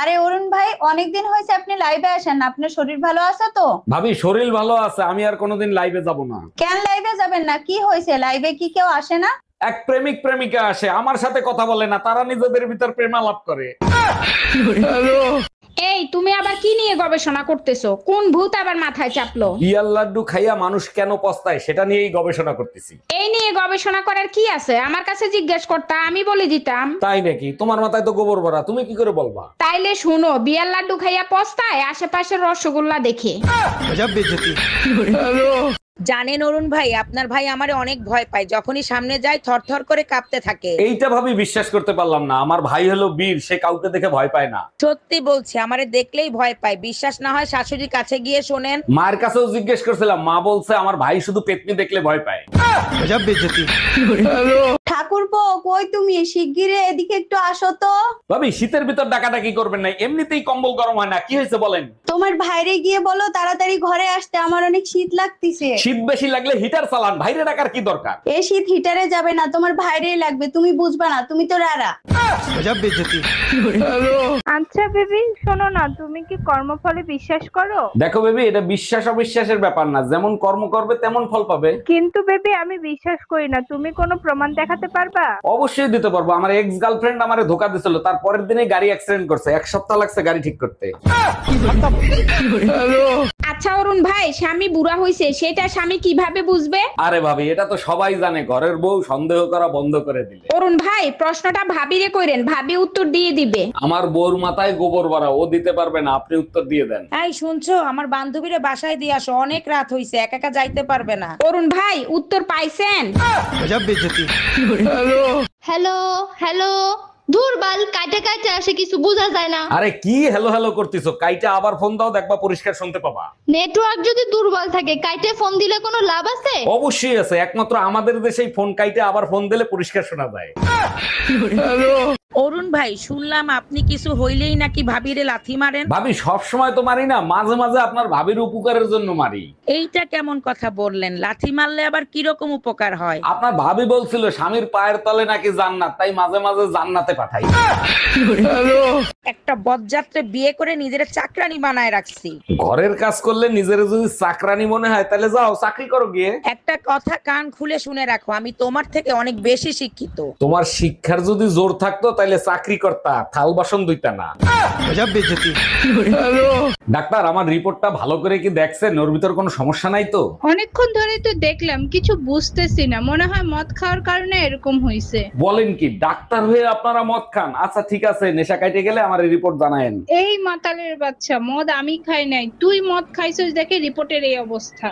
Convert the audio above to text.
আরে অরুণ ভাই, অনেকদিন হয়েছে আপনি লাইভে আসেন না। আপনার শরীর ভালো আছে তো? ভাবি শরীর ভালো আছে, আমি আর কোনোদিন লাইভে যাব না। কেন লাইভে যাবেন না? কি হয়েছে? লাইভে কি কেউ আসে না? এক প্রেমিক প্রেমিকা আসে, আমার সাথে কথা বলে না, তারা নিজেদের ভিতর প্রেমালাপ করে। এই তুমি আবার কি নিয়ে গবেষণা করতেছো? কোন ভূত আবার মাথায় চাপলো? বিয়ার লাড্ডু খাইয়া মানুষ কেন পস্তায় সেটা নিয়েই গবেষণা করতেছি। এই নিয়ে গবেষণা করার কি আছে? আমার কাছে জিজ্ঞেস করতা, আমি বলে দিতাম। তাই নাকি? তোমার মাথায় তো গোবর ভরা, তুমি কি করে বলবা? তাইলে শুনো, বিয়ার লাড্ডু খাইয়া পস্তায় আশেপাশের রসগোল্লা দেখে। জানেন অরুণ ভাই, আপনার ভাই আমারে অনেক ভয় পায়। যখনই সামনে যায় থরথর করে কাঁপতে থাকে। এইটা ভাবি বিশ্বাস করতে পারলাম না। আমার ভাই হলো বীর, সে কাউকে দেখে ভয় পায় না। সত্যি বলছি, আমারে দেখলেই ভয় পায়। বিশ্বাস না হয় শাশুড়ির কাছে গিয়ে শোনেন। মায়ের কাছেও জিজ্ঞেস করছিলাম, মা বলছে আমার ভাই শুধু পেতনি দেখলে ভয় পায়। ঠাকুরপো, কই তুমি? শিগগিরই এদিকে একটু আসো তো। ভাবি শীতের ভিতর ডাকাডাকি করবেন না, এমনিতেই কম্বল গরম হয় না। কি হয়েছে বলেন? তোমার ভাইরে গিয়ে বলো তাড়াতাড়ি ঘরে আসতে, আমার অনেক শীত লাগতেছে। শীত বেশি লাগলে হিটার চালান, বাইরে ডাকার কি দরকার? এই শীত হিটারে যাবে না, তোমার ভাইরেই লাগবে। তুমি বুঝবা না, তুমি তো রারা। আচ্ছা বেবি, শোনো না, তুমি কি কর্মফলে বিশ্বাস করো? দেখো বেবি, এটা বিশ্বাস অবিশ্বাসের ব্যাপার না, যেমন কর্ম করবে তেমন ফল পাবে। কিন্তু বেবি, আমি বিশ্বাস করি না। তুমি কোনো প্রমাণ দেখাতে পারবা? অবশ্যই দিতে পারবো। আমার এক্স গার্লফ্রেন্ড আমারে ধোকা দিছিল, তার পরের দিনে গাড়ি অ্যাক্সিডেন্ট করছে, 1 সপ্তাহ লাগছে গাড়ি ঠিক করতে। আচ্ছা অরুণ ভাই, স্বামী বুড়া হইছে সেটা স্বামী কিভাবে বুঝবে? আরে ভাবি, এটা তো সবাই জানে, ঘরের বউ সন্দেহ করা বন্ধ করে দিলে। অরুণ ভাই, প্রশ্নটা ভাবিরে কইরেন, ভাবি উত্তর দিয়ে দিবে। আমার বউর মাথায় গোবর ভরা, ও দিতে পারবে না, আপনি উত্তর দিয়ে দেন। এই শুনছো, আমার বান্ধবীরে বাসায় দিয়ে আসো, অনেক রাত হইছে, একা একা যাইতে পারবে না। অরুণ ভাই, উত্তর পাইছেন? হ্যালো হ্যালো, দুর্বল কাটে কাটে আসে, কিছু বোঝা যায় না। আরে কি হ্যালো হ্যালো করতেছো? কাইটা আবার ফোন দাও, দেখবা পরিষ্কার শুনতে পাবা। নেটওয়ার্ক যদি দুর্বল থাকে কাইটে ফোন দিলে কোনো লাভ আছে? অবশ্যই আছে, একমাত্র আমাদের দেশেই ফোন কাইটে আবার ফোন দিলে পরিষ্কার শোনা যায়। অরুণ ভাই, শুনলাম আপনি কিছু হইলেই নাকি ভাবিরে লাথি মারেন। ভাবি সব সময় তো মারি না, মাঝে মাঝে আপনার ভাবির উপকারের জন্য মারি। এইটা কেমন কথা বললেন? লাথি মারলে আবার কিরকম উপকার হয়? আপনার ভাবি বলছিল স্বামীর পায়ের তলে নাকি জান্নাত, তাই মাঝে মাঝে জান্নাতে পাঠাই। একটা বজ্জাত্রে বিয়ে করে নিজের চাকরানি বানায় রাখছি। ঘরের কাজ করলে নিজের যদি চাকরানি মনে হয় তাহলে যাও চাকরি করো গিয়ে। একটা কথা কান খুলে শুনে রাখো, আমি তোমার থেকে অনেক বেশি শিক্ষিত। তোমার শিক্ষার যদি জোর থাকতো তাহলে চাকরি করতা, থাল বাসন ধুইতা না। ডাক্তার, আমার রিপোর্টটা ভালো করে কি দেখছেন? ওর ভিতর কোনো সমস্যা নাই তো? অনেকক্ষণ ধরে তো দেখলাম, কিছু বুঝতেছি না। মনে হয় মদ খাওয়ার কারণে এরকম হইছে। বলেন কি? ডাক্তার হয়ে আপনারা মদ খান? আচ্ছা ঠিক আছে, নেশা কাইটে গেলে আমার রিপোর্ট জানায়েন। এই মাতালের বাচ্চা, মদ আমি খাই নাই, তুই মদ খাইছিস দেখে রিপোর্টের এই অবস্থা।